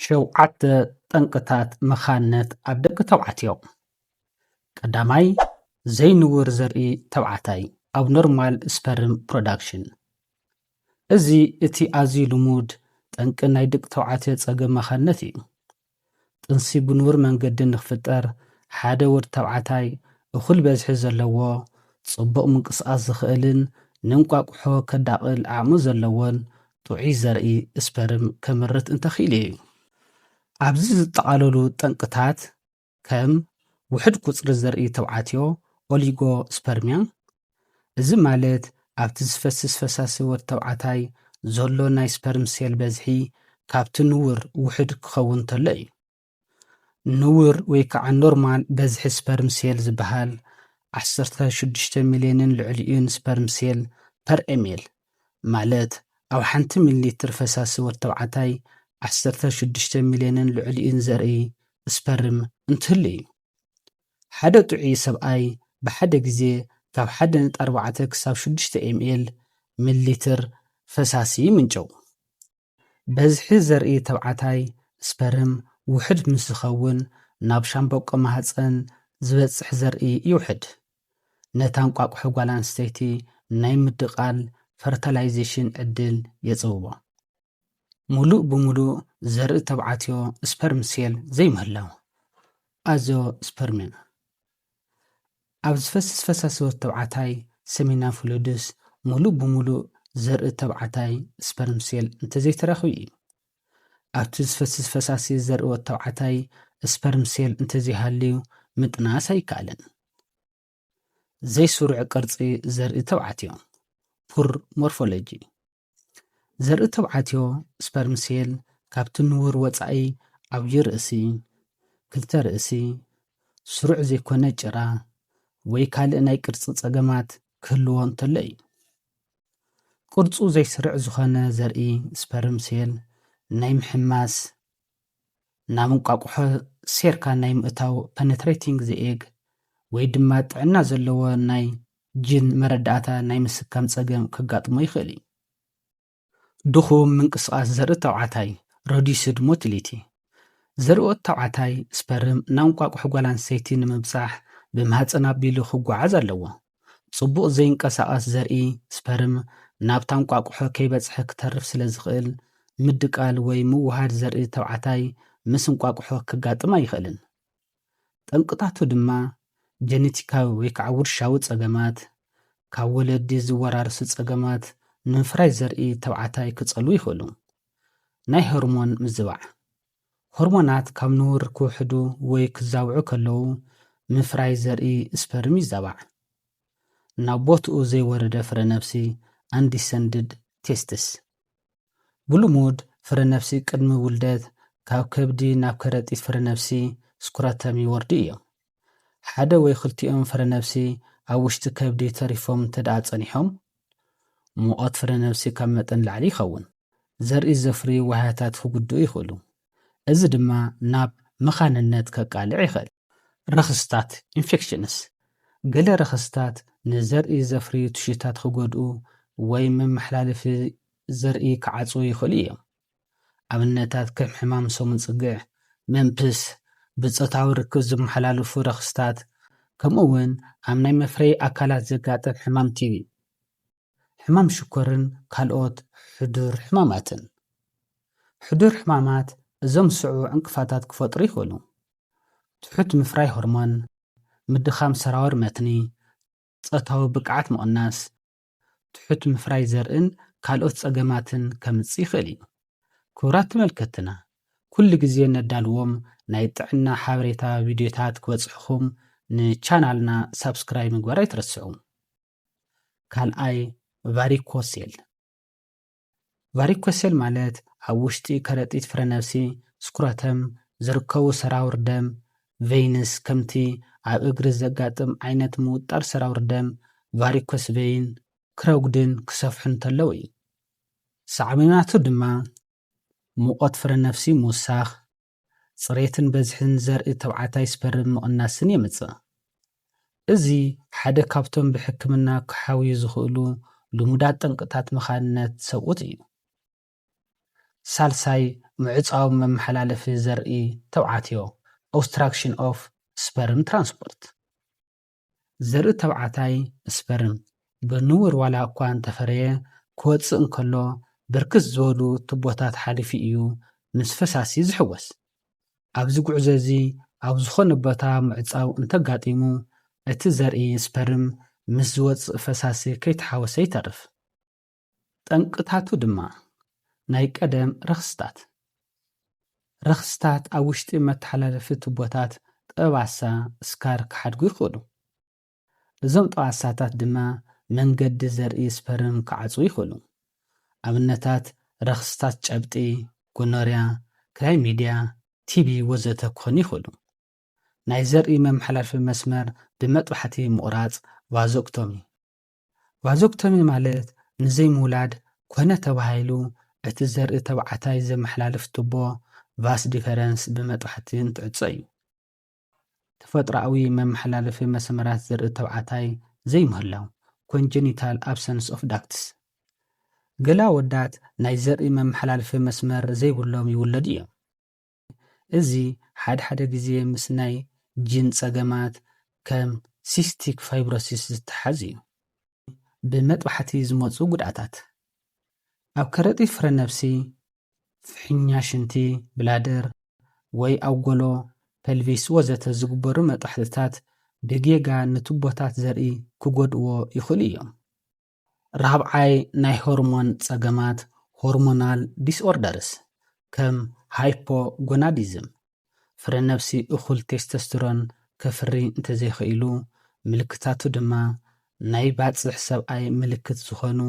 ሸውዓተ ጠንቅታት መኻንነት ኣብ ደቂ ተባዕትዮ። ቀዳማይ ዘይንውር ዘርኢ ተባዕታይ ኣብ ኖርማል ስፐርም ፕሮዳክሽን። እዚ እቲ ኣዝዩ ልሙድ ጠንቂ ናይ ደቂ ተባዕትዮ ፀገም መኻንነት እዩ። ጥንሲ ብንውር መንገዲ ንኽፍጠር ሓደ ወዲ ተባዕታይ እኹል በዝሒ ዘለዎ ጽቡቕ ምንቅስቓስ ዝኽእልን ንንቋቁሖ ከዳቕል ዓቕሚ ዘለዎን ጥዑይ ዘርኢ ስፐርም ከመርት እንተኽኢሉ እዩ። ኣብዚ ዝጠቓለሉ ጠንቅታት ከም ውሕድ ቁጽሪ ዘርኢ ተባዕትዮ ኦሊጎስፐርሚያ፣ እዚ ማለት ኣብቲ ዝፈስስ ፈሳሲ ወዲ ተባዕታይ ዘሎ ናይ ስፐርም ሴል በዝሒ ካብቲ ንውር ውሕድ ክኸውን እንተሎ እዩ። ንውር ወይ ከዓ ኖርማል በዝሒ ስፐርም ሴል ዝበሃል 16 ሚልዮንን ልዕሊኡን ስፐርም ሴል ፐር ኤሜል ማለት ኣብ ሓንቲ ሚሊሊትር ፈሳሲ ወዲ ተባዕታይ 16 ሚልዮንን ልዕሊኡን ዘርኢ ስፐርም እንትህሉ እዩ። ሓደ ጥዑይ ሰብኣይ ብሓደ ግዜ ካብ 1.4 ክሳብ 6 ኤምኤል ሚሊሊትር ፈሳሲ ይምንጨው። በዝሒ ዘርኢ ተባዕታይ ስፐርም ውሕድ ምስ ዝኸውን ናብ ሻምበቆ ማህፀን ዝበፅሕ ዘርኢ ይውሕድ። ነታ እንቋቁሖ ጓል ኣንስተይቲ ናይ ምድቃል ፈርታላይዜሽን ዕድል የጽውቦ። ሙሉእ ብሙሉእ ዘርኢ ተባዕትዮ ስፐርም ሴል ዘይምህላው ኣዞስፐርሚያ። ኣብ ዝፈስስ ፈሳሲ ወዲ ተባዕታይ ሰሚና ፍሉድስ ሙሉእ ብሙሉእ ዘርኢ ተባዕታይ ስፐርም ሴል እንተዘይተረኺቡ እዩ። ኣብቲ ዝፈስስ ፈሳሲ ዘርኢ ወዲ ተባዕታይ ስፐርም ሴል እንተዘይሃልዩ ምጥናስ ኣይከኣልን። ዘይስሩዕ ቅርጺ ዘርኢ ተባዕትዮ ፑር ሞርፎሎጂ። ዘርኢ ተባዕትዮ ስፐርም ሴል ካብቲ ንውር ወጻኢ ዓብዪ ርእሲ፣ ክልተ ርእሲ፣ ስሩዕ ዘይኮነ ጭራ ወይ ካልእ ናይ ቅርጺ ጸገማት ክህልዎ እንተሎ እዩ። ቅርጹ ዘይስሩዕ ዝኾነ ዘርኢ ስፐርም ሴል ናይ ምሕማስ ናብ እንቋቁሖ ሴርካ ናይ ምእታው ፐነትሬቲንግ ዘ ኤግ ወይ ድማ ጥዕና ዘለዎ ናይ ጅን መረዳእታ ናይ ምስካም ጸገም ከጋጥሞ ይኽእል እዩ። ድኹም ምንቅስቓስ ዘርኢ ተባዕታይ ሮዲስድ ሞቲሊቲ። ዘርኢ ወዲ ተባዕታይ ስፐርም ናብ እንቋቁሖ ጓል ኣንስተይቲ ንምብጻሕ ብማህፀን ኣቢሉ ክጓዓዝ ኣለዎ። ጽቡቕ ዘይንቀሳቐስ ዘርኢ ስፐርም ናብታ እንቋቁሖ ከይበጽሐ ክተርፍ ስለ ዝኽእል ምድቃል ወይ ምውሃድ ዘርኢ ተባዕታይ ምስ እንቋቁሖ ክጋጥም ኣይኽእልን። ጠንቅታቱ ድማ ጀነቲካዊ ወይ ከዓ ውርሻዊ ጸገማት፣ ካብ ወለዲ ዝወራርሱ ጸገማት ንምፍራይ ዘርኢ ተባዕታይ ክጸልዉ ይኽእሉ። ናይ ሆርሞን ምዝባዕ። ሆርሞናት ካብ ንውር ክውሕዱ ወይ ክዛውዑ ከለዉ ምፍራይ ዘርኢ ስፐርም ይዛባዕ። ናብ ቦትኡ ዘይወረደ ፍረ ነፍሲ አንዲሰንድድ ቴስትስ። ብልሙድ ፍረ ነፍሲ ቅድሚ ውልደት ካብ ከብዲ ናብ ከረጢት ፍረ ነፍሲ ስኩራተም ይወርዱ እዮም። ሓደ ወይ ክልቲኦም ፍረ ነፍሲ ኣብ ውሽጢ ከብዲ ተሪፎም እንተደኣ ጸኒሖም ሙቐት ፍረ ነፍሲ ካብ መጠን ላዕሊ ይኸውን። ዘርኢ ዘፍርዩ ዋህያታት ክጉድኡ ይኽእሉ። እዚ ድማ ናብ መኻንነት ከቃልዕ ይኽእል። ረኽስታት ኢንፌክሽንስ። ገለ ረኽስታት ንዘርኢ ዘፍርዩ ትሽታት ክጎድኡ ወይ መመሓላለፊ ዘርኢ ክዓጽዉ ይኽእሉ እዮም። ኣብነታት ከም ሕማም ሰሙን ጽግዕ፣ መንፕስ፣ ብፆታዊ ርክብ ዝመሓላለፉ ረኽስታት፣ ከምኡ'ውን ኣብ ናይ መፍረዪ ኣካላት ዘጋጥም ሕማም ቲቢ፣ ሕማም ሽኮርን ካልኦት ሕዱር ሕማማትን። ሕዱር ሕማማት እዞም ስዑ ዕንቅፋታት ክፈጥሩ ይኽእሉ። ትሑት ምፍራይ ሆርሞን፣ ምድኻም ሰራወር መትኒ፣ ፆታዊ ብቅዓት ምቕናስ፣ ትሑት ምፍራይ ዘርእን ካልኦት ጸገማትን ከምጽእ ይኽእል እዩ። ክቡራት ተመልከትና ኩሉ ግዜ ነዳልዎም ናይ ጥዕና ሓበሬታ ቪድዮታት ክበጽሕኹም ንቻናልና ሳብስክራይብ ምግባር ኣይትረስዑ። ካልኣይ ቫሪኮሴል። ቫሪኮሴል ማለት ኣብ ውሽጢ ከረጢት ፍረ ነፍሲ ስኩራተም ዝርከቡ ሰራውር ደም ቬይንስ ከምቲ ኣብ እግሪ ዘጋጥም ዓይነት ምውጣር ሰራውር ደም ቫሪኮስ ቬይን ክረጉድን ክሰፍሑን እንተለዉ እዩ። ሳዕቤናቱ ድማ ሙቐት ፍረ ነፍሲ ምውሳኽ፣ ጽሬትን በዝሕን ዘርኢ ተባዕታይ ስፐርም ምቕናስን የምጽእ። እዚ ሓደ ካብቶም ብሕክምና ክሓውዩ ዝኽእሉ ልሙዳት ጠንቅታት መኻንነት ሰብኡት እዩ። ሳልሳይ ምዕፃዊ መመሓላለፊ ዘርኢ ተውዓትዮ obstruction of sperm transport ዘርኢ ተውዓታይ ስፐርም ብንውር ዋላ እኳ እንተፈረየ ክወፅእ እንከሎ ብርክት ዝበሉ ቱቦታት ሓሊፉ እዩ ምስ ፈሳሲ ዝሕወስ ኣብዚ ጉዕዞ እዚ ኣብ ዝኾነ ቦታ ምዕፃው እንተጋጢሙ እቲ ዘርኢ ስፐርም ምስ ዝወፅእ ፈሳሲ ከይተሓወሰ ይተርፍ ጠንቅታቱ ድማ ናይ ቀደም ረኽስታት ኣብ ውሽጢ መተሓላለፊ ቱቦታት ጠባሳ ስካር ክሓድጉ ይኽእሉ እዞም ጠባሳታት ድማ መንገዲ ዘርኢ ስፐርም ክዓፅው ይኽእሉ ኣብነታት ረኽስታት ጨብጢ ጎኖርያ ክላሚድያ ቲቢ ወዘተ ክኾኑ ይኽእሉ ናይ ዘርኢ መመሓላለፊ መስመር ብመጥባሕቲ ምቑራፅ ቫዞክቶሚ ማለት ንዘይምውላድ ኮነ ተባሂሉ እቲ ዘርኢ ተባዕታይ ዘመሓላልፍ ቱቦ ቫስ ዲፈረንስ ብመጥባሕቲ እንትዕፀ እዩ ተፈጥሮኣዊ መመሓላለፊ መስመራት ዘርኢ ተባዕታይ ዘይምህላው ኮንጀኒታል ኣብሰንስ ኦፍ ዳክትስ ገላ ወዳት ናይ ዘርኢ መመሓላለፊ መስመር ዘይብሎም ይውለዱ እዮም እዚ ሓደ ግዜ ምስ ናይ ጂን ፀገማት ከም ሲስቲክ ፋይብሮሲስ ዝተሓዝ እዩ ብመጥባሕቲ ዝመፁ ጉድኣታት ኣብ ከረጢት ፍረ ነፍሲ ፍሕኛ ሽንቲ ብላደር ወይ ኣብ ጎሎ ፐልቪስ ወዘተ ዝግበሩ መጥባሕትታት ብጌጋ ንቱቦታት ዘርኢ ክጎድእዎ ይኽእሉ እዮም ራብዓይ ናይ ሆርሞን ፀገማት ሆርሞናል ዲስኦርደርስ ከም ሃይፖጎናዲዝም ፍረ ነፍሲ እኹል ቴስቶስትሮን ከፍሪ እንተዘይኽኢሉ ምልክታቱ ድማ ናይ ባፅሕ ሰብኣይ ምልክት ዝኾኑ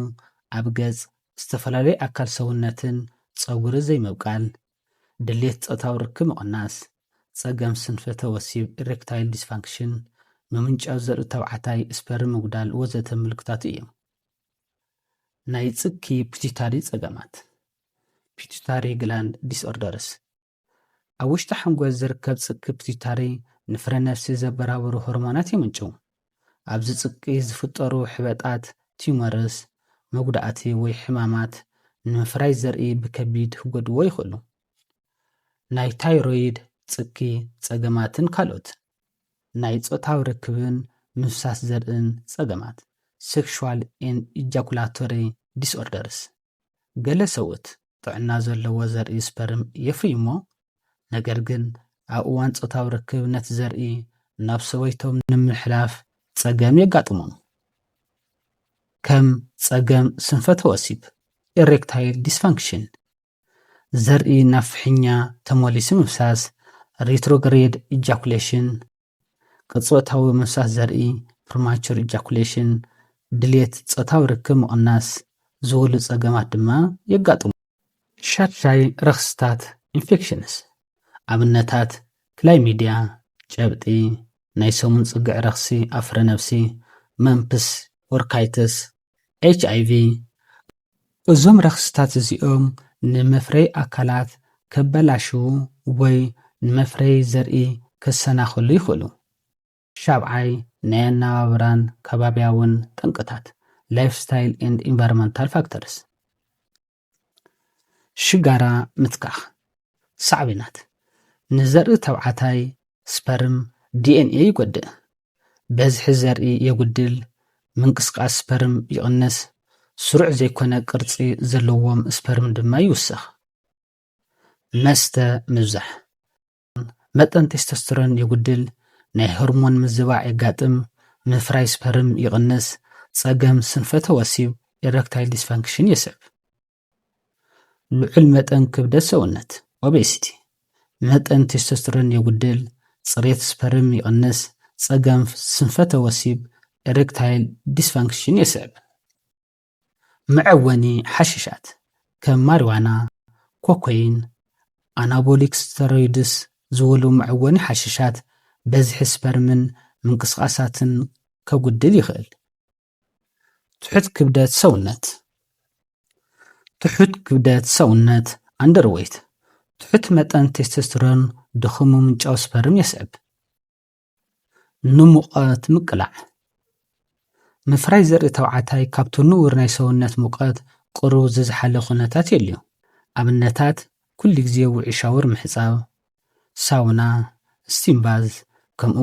ኣብ ገጽ ዝተፈላለዩ ኣካል ሰውነትን ፀጉሪ ዘይምብቃል ድሌት ፆታዊ ርክብ ምቕናስ ፀገም ስንፈተ ወሲብ ኢሬክታይል ዲስፋንክሽን ምምንጫው ዘርኢ ተባዕታይ ስፐርም ምጉዳል ወዘተ ምልክታቱ እዮም ናይ ጽኪ ፒቱታሪ ፀገማት ፒቱታሪ ግላንድ ዲስኦርደርስ ኣብ ውሽጢ ሓንጎል ዝርከብ ጽኪ ፒቱታሪ ንፍረ ነፍሲ ዘበራብሩ ሆርሞናት ይምንጩ ኣብዚ ጽቂ ዝፍጠሩ ሕበጣት ቲዩመርስ መጉዳእቲ ወይ ሕማማት ንምፍራይ ዘርኢ ብከቢድ ክጎድዎ ይኽእሉ ናይ ታይሮይድ ጽቂ ፀገማትን ካልኦት ናይ ፆታዊ ርክብን ምፍሳስ ዘርእን ፀገማት ሴክሹዋል ኤንድ ኢጃኩላቶሪ ዲስኦርደርስ ገለ ሰውት ጥዕና ዘለዎ ዘርኢ ስፐርም የፍርዩ እሞ ነገር ግን ኣብ እዋን ፆታዊ ርክብ ነቲ ዘርኢ ናብ ሰበይቶም ንምሕላፍ ፀገም የጋጥሞም ከም ፀገም ስንፈተ ወሲብ ኢሬክታይል ዲስፋንክሽን ዘርኢ ናብ ፍሕኛ ተመሊሱ ምፍሳስ ሪትሮግሬድ ኢጃኩሌሽን ቅጽበታዊ ምፍሳስ ዘርኢ ፕሪማቹር ኢጃኩሌሽን ድሌት ፆታዊ ርክብ ምቕናስ ዝውሉ ፀገማት ድማ የጋጥሙ ሻድሻይ ረኽስታት ኢንፌክሽንስ ኣብነታት ክላሚድያ ጨብጢ ናይ ሰሙን ጽግዕ ረኽሲ ኣብ ፍረ ነፍሲ መንፕስ ኦርካይተስ HIV እዞም ረኽስታት እዚኦም ንመፍረይ ኣካላት ከበላሽው ወይ ንመፍረይ ዘርኢ ከሰናኽሉ ይኽእሉ ሻብዓይ ናይ ኣነባብራን ከባብያውን ጠንቅታት ላይፍስታይል ኤንድ ኢንቫይሮንመንታል ፋክተርስ ሽጋራ ምትካኽ ሳዕቤናት ንዘርኢ ተባዕታይ ስፐርም ዲኤንኤ ይጎድእ በዝሒ ዘርኢ የጉድል ምንቅስቃስ ስፐርም ይቕንስ ስሩዕ ዘይኮነ ቅርፂ ዘለዎም ስፐርም ድማ ይውስኽ መስተ ምብዛሕ መጠን ቴስቶስትሮን የጉድል ናይ ሆርሞን ምዝባዕ የጋጥም ምፍራይ ስፐርም ይቕንስ ፀገም ስንፈተ ወሲብ ኢሬክታይል ዲስፋንክሽን የስዕብ ልዑል መጠን ክብደት ሰውነት ኦቤሲቲ መጠን ቴስቶስትሮን የጉድል ጽሬት ስፐርም ይቕንስ ፀገም ስንፈተ ወሲብ ኢሬክታይል ዲስፋንክሽን የስዕብ መዐወኒ ሓሽሻት ከም ማሪዋና ኮኮይን ኣናቦሊክ ስቴሮይድስ ዝውሉ መዐወኒ ሓሽሻት በዝሒ ስፐርምን ምንቅስቃሳትን ከጉድል ይኽእል ትሑት ክብደት ሰውነት አንደርዌይት ትሑት መጠን ቴስቶስትሮን ድኹም ምንጫው ስፐርም የስዕብ ንሙቐት ምቅላዕ ምፍራይ ዘርኢ ተባዕታይ ካብቲ ንውር ናይ ሰውነት ሙቐት ቁሩብ ዝዝሓለ ኩነታት የልዩ ኣብነታት ኩሉ ግዜ ውዑይ ሻወር ምሕጻብ፣ ሳውና፣ ስቲም ባዝ ከምኡ